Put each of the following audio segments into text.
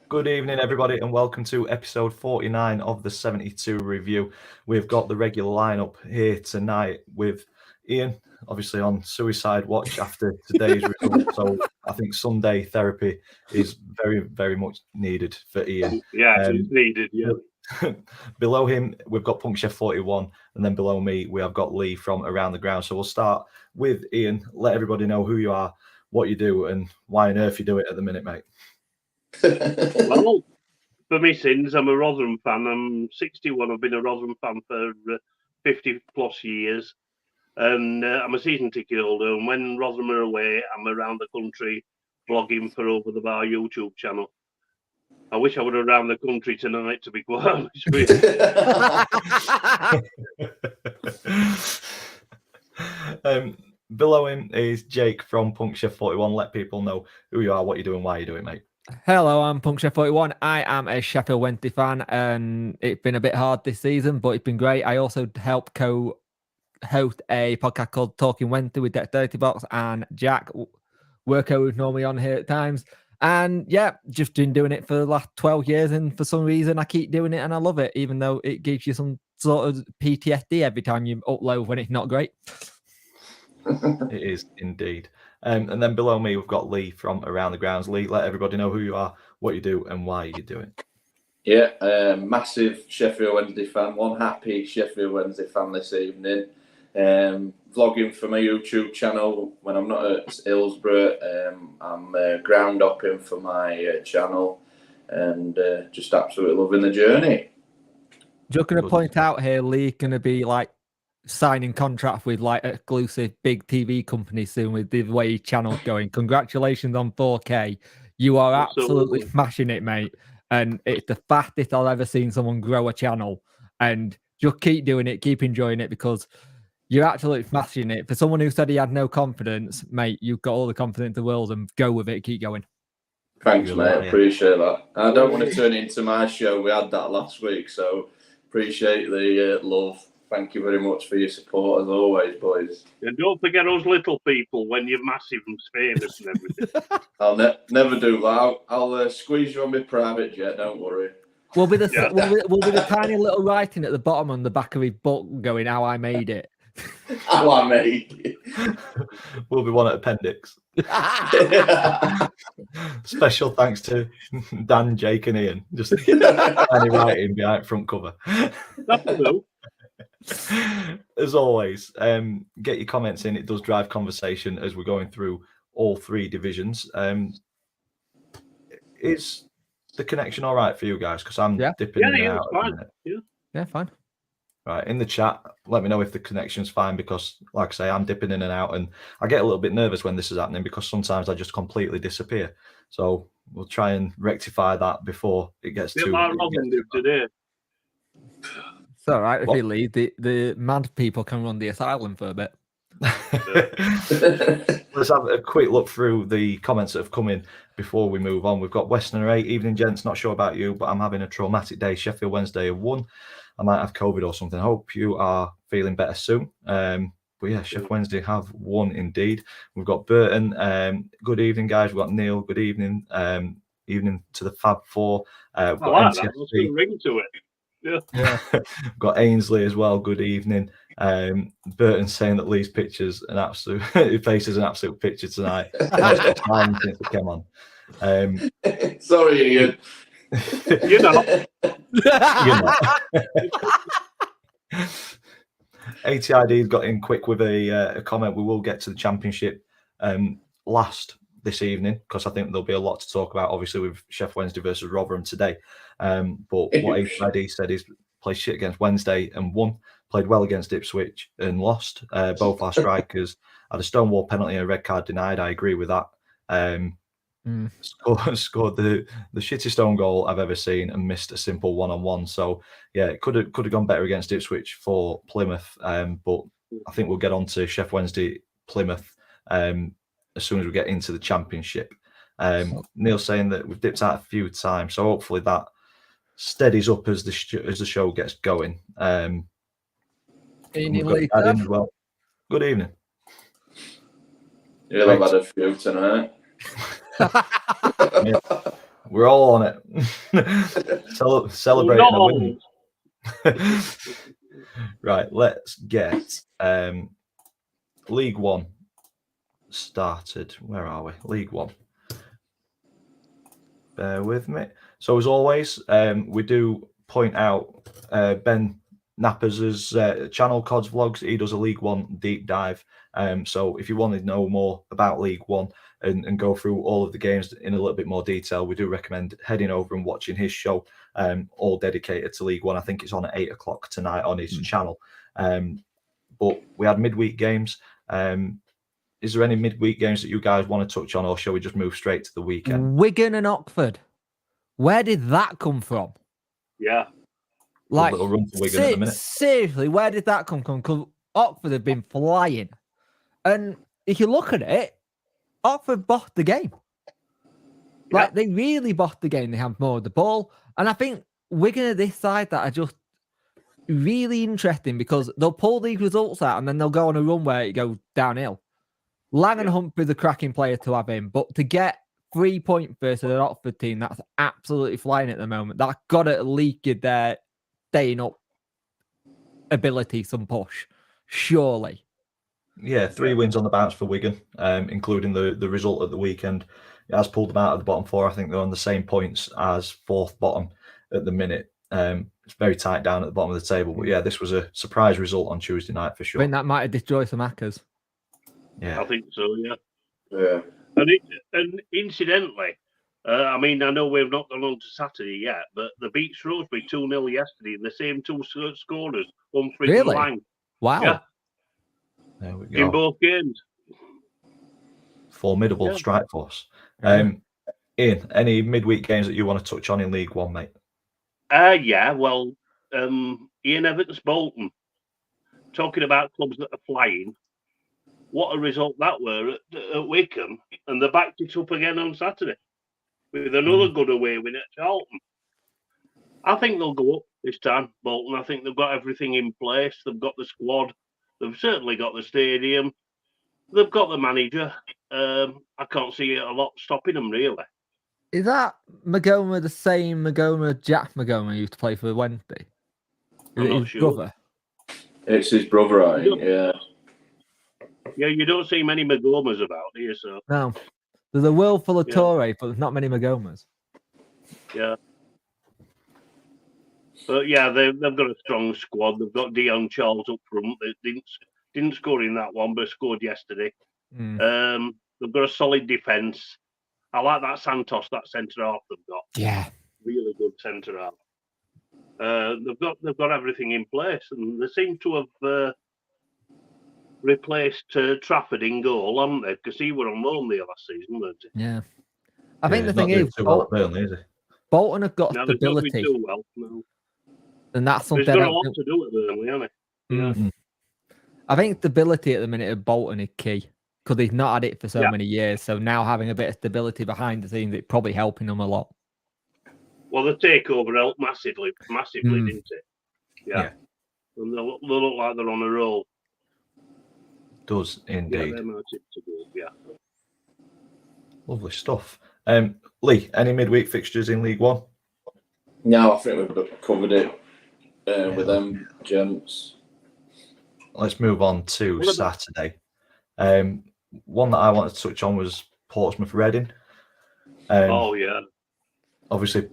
Good evening, everybody, and welcome to episode 49 of the 72 review. We've got the regular lineup here tonight with Ian, obviously on suicide watch after today's result. So I think Sunday therapy is very, very much needed for Ian. Yeah, it's needed, yeah. Below him, we've got Punkchef 41, and then below me, we have got Lee from Around the Ground. So we'll start with Ian. Let everybody know who you are, what you do, and why on earth you do it at the minute, mate. Well, for me sins, I'm a Rotherham fan. I'm 61. I've been a Rotherham fan for 50 plus years. And I'm a season ticket holder. And when Rotherham are away, I'm around the country vlogging for Over the Bar YouTube channel. I wish I were around the country tonight, to be quite honest with you. Below him is Jake from Punkchef 41. Let people know who you are, what you're doing, why you're doing, mate. Hello, I'm Punkchef 41. I am a Sheffield Wednesday fan, and it's been a bit hard this season, but it's been great. I also help co-host a podcast called Talking Wednesday with Dexterity Box and Jack Worko, who's normally on here at times. And yeah, just been doing it for the last 12 years, and for some reason I keep doing it and I love it, even though it gives you some sort of PTSD every time you upload when it's not great. It is indeed. And then below me, we've got Lee from Around the Grounds. Lee, let everybody know who you are, what you do, and why you do it. Yeah, massive Sheffield Wednesday fan. One happy Sheffield Wednesday fan this evening. Vlogging for my YouTube channel when I'm not at Hillsborough. I'm ground hopping for my channel, and just absolutely loving the journey. Just going to point out here, Lee going to be like signing contracts with like exclusive big TV companies soon with the way his channel's going. Congratulations on 4K. You are absolutely smashing it, mate. And it's the fastest I've ever seen someone grow a channel. And just keep doing it, keep enjoying it, because you're absolutely smashing it. For someone who said he had no confidence, mate, you've got all the confidence in the world, and go with it, keep going. Thanks, mate. I appreciate that. I don't want to turn it into my show. We had that last week, so appreciate the love. Thank you very much for your support, as always, boys. And don't forget us little people when you're massive and famous and everything. I'll never do that. I'll squeeze you on my private jet, don't worry. We'll be the tiny little writing at the bottom on the back of his book going, how I made it. How I made it. We'll be one at appendix. Special thanks to Dan, Jake, and Ian. Just tiny writing behind front cover. As always, get your comments in. It does drive conversation as we're going through all three divisions. Is the connection all right for you guys? Because I'm dipping in and out. Fine. Yeah, fine. Right, in the chat, let me know if the connection's fine, because, like I say, I'm dipping in and out, and I get a little bit nervous when this is happening because sometimes I just completely disappear. So we'll try and rectify that before it gets too. Today. It's all right if you leave. The mad people can run the asylum for a bit. Let's have a quick look through the comments that have come in before we move on. We've got Westerner 8. Evening, gents. Not sure about you, but I'm having a traumatic day. Sheffield Wednesday have won. I might have COVID or something. Hope you are feeling better soon. But yeah, Sheffield Wednesday have won indeed. We've got Burton. Good evening, guys. We've got Neil. Good evening. Evening to the Fab Four. We've got NTFC. Ring to it. Yeah. We've got Ainsley as well. Good evening. Burton saying that Lee's pictures an absolute his face is an absolute picture tonight. Time since it came on. Sorry, Ian. You know. ATID's got in quick with a comment. We will get to the championship last this evening, because I think there'll be a lot to talk about, obviously, with Sheffield Wednesday versus Rotherham today. But what ATID said is played shit against Wednesday and won, played well against Ipswich and lost. Both our strikers had a stonewall penalty and a red card denied. I agree with that. Scored the shittest own goal I've ever seen and missed a simple one-on-one. So yeah, it could have gone better against Ipswich for Plymouth. But I think we'll get on to Sheffield Wednesday, Plymouth as soon as we get into the championship. Neil saying that we've dipped out a few times, so hopefully that steadies up as the show gets going. Evening, as well. Good evening. You'll have had a few tonight. Yeah. We're all on it. Celebrating Not a win. all. Right, let's get League One started. Where are we? League One. Bear with me. So as always, we do point out Ben Nappers' channel, Cods Vlogs. He does a League One deep dive. So if you want to know more about League One and go through all of the games in a little bit more detail, we do recommend heading over and watching his show, all dedicated to League One. I think it's on at 8 o'clock tonight on his channel. But we had midweek games. Is there any midweek games that you guys want to touch on, or shall we just move straight to the weekend? Wigan and Oxford. Where did that come from? Yeah. Like, little run for Wigan at the minute. Seriously, where did that come from? Because Oxford have been flying. And if you look at it, Oxford bossed the game. Like, they really bossed the game. They had more of the ball. And I think Wigan are this side that are just really interesting because they'll pull these results out and then they'll go on a run where it goes downhill. Lang and Humphrey's a cracking player to have in, but to get 3 points versus an Oxford team that's absolutely flying at the moment, that's got to at least give their staying up ability some push, surely. Yeah, 3 wins on the bounce for Wigan, including the result at the weekend. It has pulled them out of the bottom 4. I think they're on the same points as 4th bottom at the minute. It's very tight down at the bottom of the table. But yeah, this was a surprise result on Tuesday night for sure. I think that might have destroyed some hackers. Yeah, I think so, yeah. Yeah. And incidentally, I mean, I know we've not gone on to Saturday yet, but the beat Shrewsbury 2-0 yesterday, and the same 2 scorers, Humphrey Really? and Lang. Wow. Yeah. there we go. In both games. Formidable strike force. Ian, any midweek games that you want to touch on in League One, mate? Yeah, well, Ian Everton's Bolton. Talking about clubs that are flying, what a result that were at Wycombe, and they backed it up again on Saturday with another good away win at Charlton. I think they'll go up this time, Bolton. I think they've got everything in place. They've got the squad. They've certainly got the stadium. They've got the manager. I can't see a lot stopping them, really. Is that Magoma the same Magoma Jack Magoma used to play for Wednesday? I'm not his sure. brother? It's his brother, I think, yeah. Yeah, you don't see many Magomas about, do you? So No. There's a world full of Torre, but there's not many Magomas. yeah. But yeah, they've got a strong squad. They've got Dion Charles up front. They didn't score in that one, but scored yesterday. They've got a solid defence. I like that Santos, that centre half they've got. Yeah. Really good centre half. They've got everything in place, and they seem to have replaced Trafford in goal, haven't they? Because he were on loan there last season, weren't he? Yeah. I think the he's not thing doing is, too well at Burnley, is he? Bolton have got No, they're not doing stability, too well. No. and that's He's something got I a don't lot think- to do at Burnley, hasn't he? Yeah. I think stability at the minute of Bolton is key because he's not had it for so many years. So now having a bit of stability behind the scenes, it's probably helping them a lot. Well, the takeover helped massively, didn't it? Yeah. And they look like they're on a roll. Does indeed. Yeah, they're my tip to go. Yeah. Lovely stuff. Lee, any midweek fixtures in League One? No, I think we've covered it with them gents. Let's move on to Saturday. One that I wanted to touch on was Portsmouth Reading. Oh yeah. Obviously,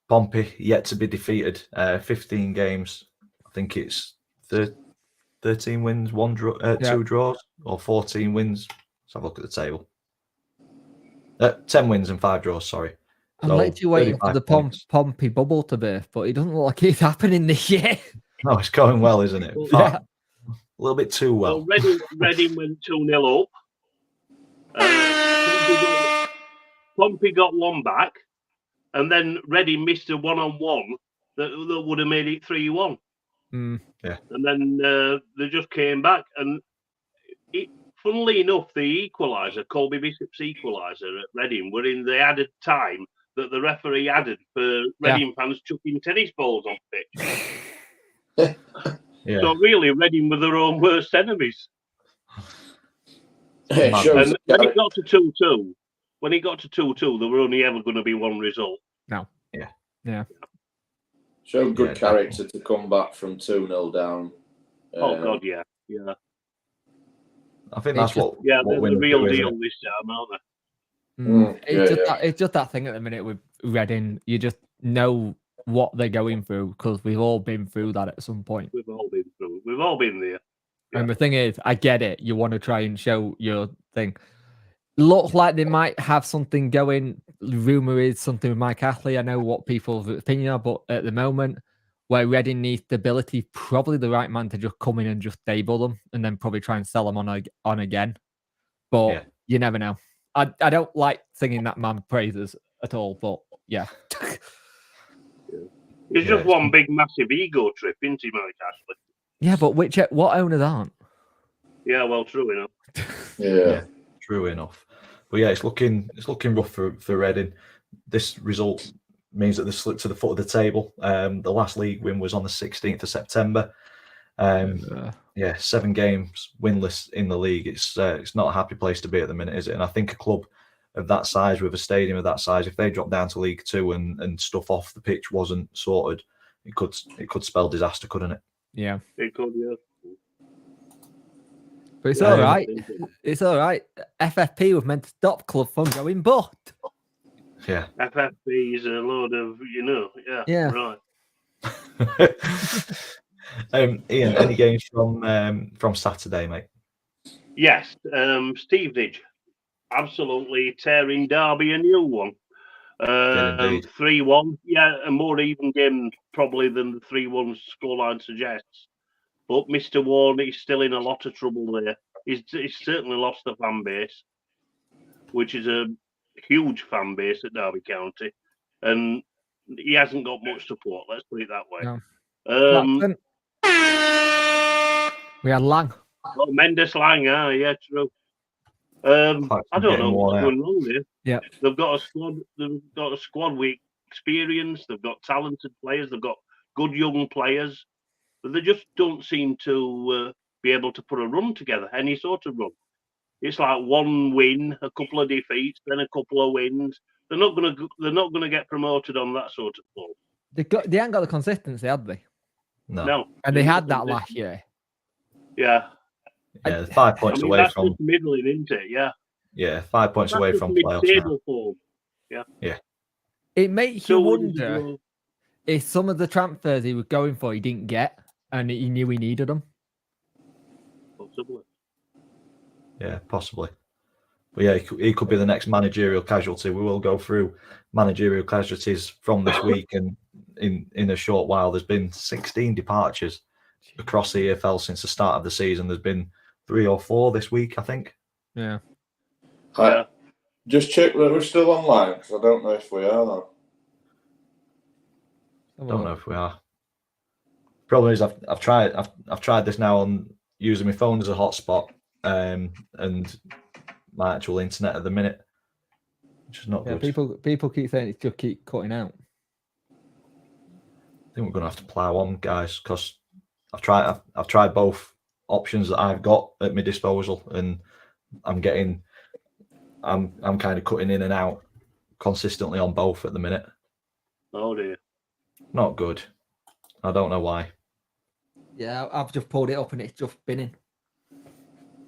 Pompey yet to be defeated. 15 games. I think it's 13 wins, 2 draws, or 14 wins. Let's have a look at the table. 10 wins and 5 draws. Sorry. I'm literally waiting for the Pompey bubble to burst, but it doesn't look like it's happening this year. No, it's going well, isn't it? Yeah. A little bit too well. Well, Reading went 2-0 up. Pompey got one back, and then Reading missed a one-on-one that would have made it 3-1. Yeah. And then they just came back, and funnily enough, the equaliser, Colby Bishop's equaliser at Reading, were in the added time that the referee added for Reading fans chucking tennis balls on pitch. Yeah. So really, Reading were their own worst enemies. It shows And when it got to 2-2, there were only ever going to be one result. Yeah. Showed good character to come back from 2-0 down. Oh God, yeah. I think that's what. Yeah, what they're the Wynn real do, deal this time, aren't they? It's just that thing at the minute with Reading. You just know what they're going through because we've all been through that at some point. We've all been through. We've all been there. Yeah. And the thing is, I get it. You want to try and show your thing. Looks like they might have something going. Rumor is something with Mike Ashley. I know what people's opinion are, but at the moment, where Reading needs stability, probably the right man to just come in and just stable them, and then probably try and sell them on again. But you never know. I don't like singing that man praises at all, but yeah. It's just one big massive ego trip, isn't he, Mike Ashley? Yeah, but what owners aren't? Yeah, well, true enough. Yeah, true enough. But yeah, it's looking rough for Reading. This result means that they slipped to the foot of the table. The last league win was on the 16th of September. 7 games winless in the league. It's not a happy place to be at the minute, is it? And I think a club of that size, with a stadium of that size, if they drop down to League Two and stuff off the pitch wasn't sorted, it could spell disaster, couldn't it? Yeah, it could. Yeah. But it's all right. It's all right. FFP was meant to stop club from going bust. Yeah. FFP is a load of, Yeah. Right. Ian, any games from Saturday, mate? Yes. Stevenage, absolutely tearing Derby a new one. 3-1. Yeah, a more even game probably than the 3-1 scoreline suggests. But Mr. Warren is still in a lot of trouble there. He's certainly lost the fan base, which is a huge fan base at Derby County, and he hasn't got much support. Let's put it that way. No. We had Lang. Oh, Mendes Lang, yeah, true. I don't know what's going on there. Yeah, they've got a squad. They've got a squad with experience. They've got talented players. They've got good young players, but they just don't seem to be able to put a run together. Any sort of run. It's like one win, a couple of defeats, then a couple of wins. They're not gonna get promoted on that sort of form. They haven't got the consistency, had they? No. And they had that last year. Yeah. Yeah, 5 points away from middling, isn't it? Yeah. Yeah, 5 points away from playoffs. Form. Yeah. Yeah. It makes you wonder if some of the transfers he was going for he didn't get, and he knew he needed them. Possibly. Yeah, possibly. But yeah, he could be the next managerial casualty. We will go through managerial casualties from this week, and in a short while, there's been 16 departures across the EFL since the start of the season. There's been 3 or 4 this week, I think. Yeah. Just check that we're still online, because I don't know if we are though. Don't know if we are. Problem is, I've tried this now on using my phone as a hotspot, and my actual internet at the minute, which is not good. People keep saying it just keep cutting out. I think we're going to have to plough on, guys, because I've tried both options that I've got at my disposal, and I'm kind of cutting in and out consistently on both at the minute. Oh dear. Not good. I don't know why. Yeah, I've just pulled it up and it's just spinning.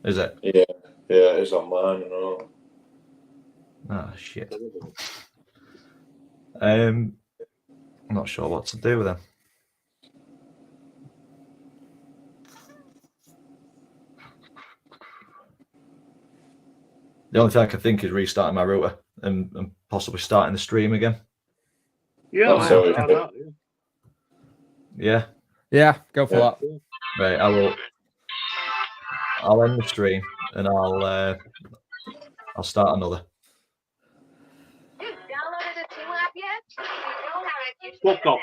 Is it? Yeah, it is on mine and all. Ah, shit. I'm not sure what to do with them. The only thing I can think is restarting my router and possibly starting the stream again. Yeah, Yeah. Yeah, go for that. Right, I'll end the stream and I'll start another. Fuck off.